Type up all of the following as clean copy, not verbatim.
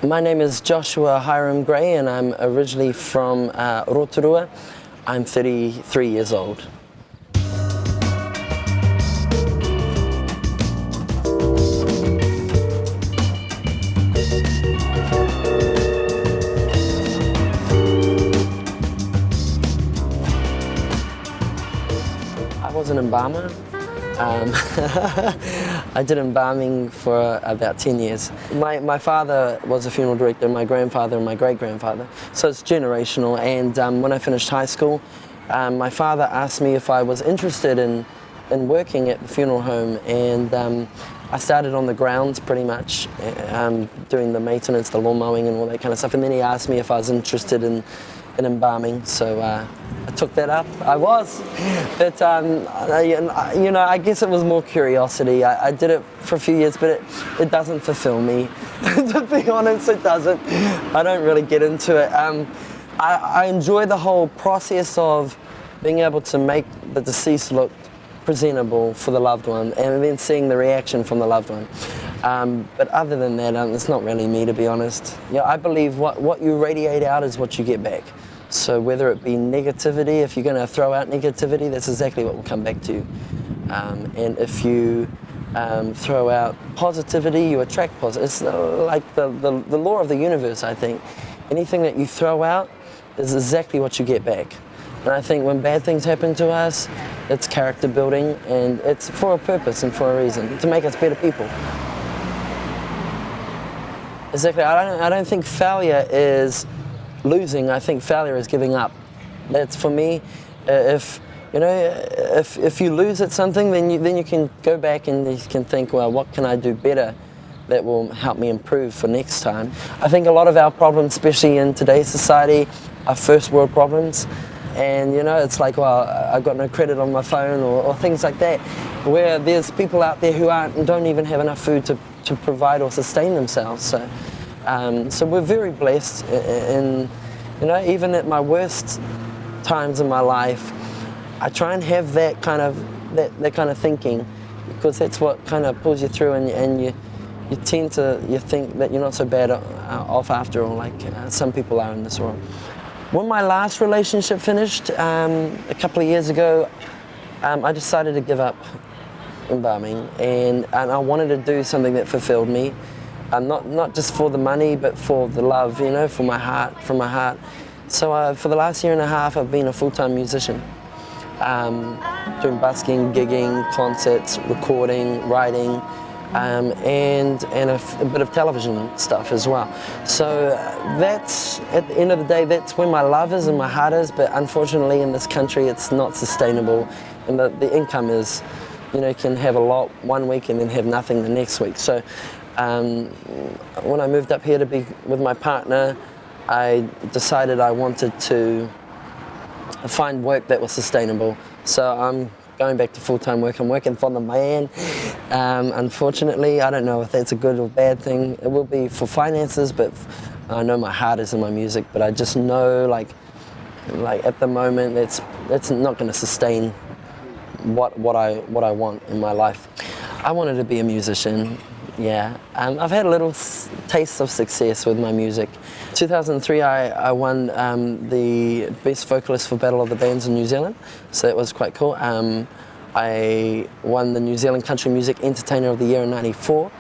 My name is Joshua Hiram Gray and I'm originally from Rotorua. I'm 33 years old. I was an embalmer. I did embalming for about 10 years. My father was a funeral director, my grandfather and my great-grandfather, so it's generational. And when I finished high school, my father asked me if I was interested in working at the funeral home, and I started on the grounds pretty much, doing the maintenance, the lawn mowing and all that kind of stuff, and then he asked me if I was interested in embalming, so I took that up. I was, but I guess it was more curiosity. I did it for a few years, but it doesn't fulfill me. To be honest, it doesn't. I don't really get into it. I enjoy the whole process of being able to make the deceased look presentable for the loved one, and then seeing the reaction from the loved one. But other than that, it's not really me, to be honest. I believe what you radiate out is what you get back. So whether it be negativity, if you're going to throw out negativity, that's exactly what will come back to you. And if you throw out positivity, you attract positive. It's like the law of the universe, I think. Anything that you throw out is exactly what you get back. And I think when bad things happen to us, it's character building, and it's for a purpose and for a reason, to make us better people. Exactly. I don't think failure is losing. I think failure is giving up. That's for me. If you lose at something, then you can go back and you can think, well, what can I do better that will help me improve for next time? I think a lot of our problems, especially in today's society, are first world problems. And it's like, well, I've got no credit on my phone, or things like that, where there's people out there who don't even have enough food to provide or sustain themselves. So we're very blessed, and even at my worst times in my life, I try and have that kind of thinking, because that's what kind of pulls you through, and you tend to think that you're not so bad off after all, like some people are in this world. When my last relationship finished a couple of years ago, I decided to give up embalming, and I wanted to do something that fulfilled me, not just for the money, but for the love, from my heart. So for the last year and a half, I've been a full-time musician, doing busking, gigging, concerts, recording, writing, and a bit of television stuff as well. So that's, at the end of the day, that's where my love is and my heart is, but unfortunately in this country it's not sustainable, and the income is, can have a lot one week and then have nothing the next week. So when I moved up here to be with my partner, I decided I wanted to find work that was sustainable. So I'm going back to full-time work. I'm working for the man. Unfortunately, I don't know if that's a good or bad thing. It will be for finances, but I know my heart is in my music. But I just know, like at the moment, it's not going to sustain what I want in my life. I wanted to be a musician. Yeah, I've had a little taste of success with my music. 2003, I won the Best Vocalist for Battle of the Bands in New Zealand, so that was quite cool. I won the New Zealand Country Music Entertainer of the Year in '94.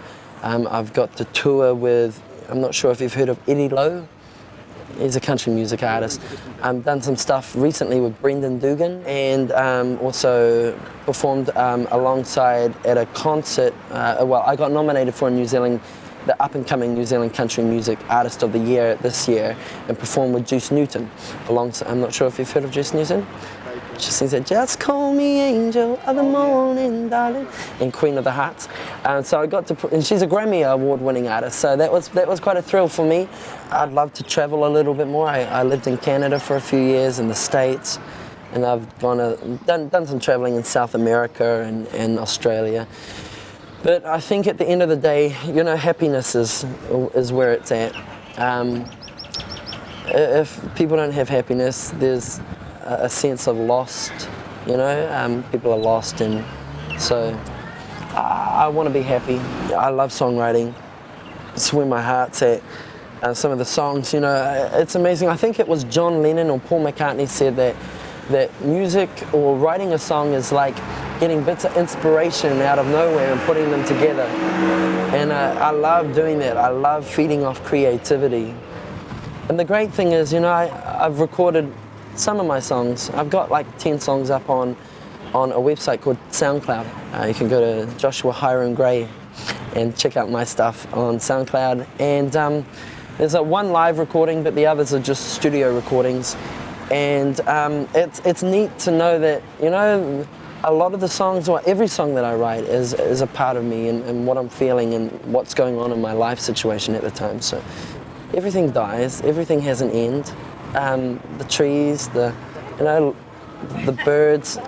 I've got to tour with, I'm not sure if you've heard of Eddie Lowe. He's a country music artist. I've done some stuff recently with Brendan Dugan, and also performed alongside at a concert. Well, I got nominated for the up-and-coming New Zealand Country Music Artist of the Year this year, and performed with Juice Newton. I'm not sure if you've heard of Juice Newton. She sings it, "Just call me angel of the morning, darling," and Queen of the Hearts. So I got to, and she's a Grammy Award-winning artist. So that was quite a thrill for me. I'd love to travel a little bit more. I lived in Canada for a few years, in the States, and I've done some traveling in South America and Australia. But I think at the end of the day, happiness is where it's at. If people don't have happiness, there's a sense of lost, people are lost, and so I want to be happy. I love songwriting. It's where my heart's at. some of the songs. You know, it's amazing. I think it was John Lennon or Paul McCartney said that music or writing a song is like getting bits of inspiration out of nowhere and putting them together. And I love doing that. I love feeding off creativity. And the great thing is, you know, I've recorded some of my songs. I've got like 10 songs up on a website called SoundCloud. You can go to Joshua Hiram Gray and check out my stuff on SoundCloud. And there's one live recording, but the others are just studio recordings. And it's neat to know that, you know, a lot of the songs, or every song that I write is a part of me and what I'm feeling and what's going on in my life situation at the time. So everything dies, everything has an end. The trees, the birds,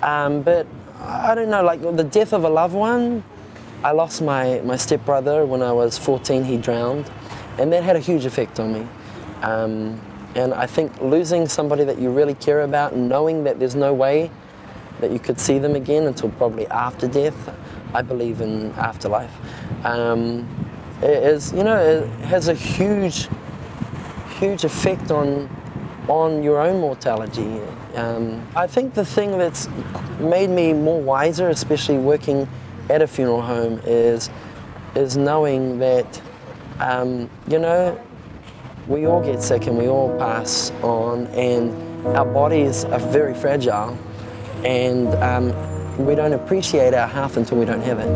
but I don't know, like the death of a loved one. I lost my stepbrother when I was 14, he drowned, and that had a huge effect on me. And I think losing somebody that you really care about and knowing that there's no way that you could see them again until probably after death, I believe in afterlife, it has a huge effect on your own mortality. I think the thing that's made me more wiser, especially working at a funeral home, is knowing that, you know, we all get sick and we all pass on, and our bodies are very fragile, and we don't appreciate our health until we don't have it.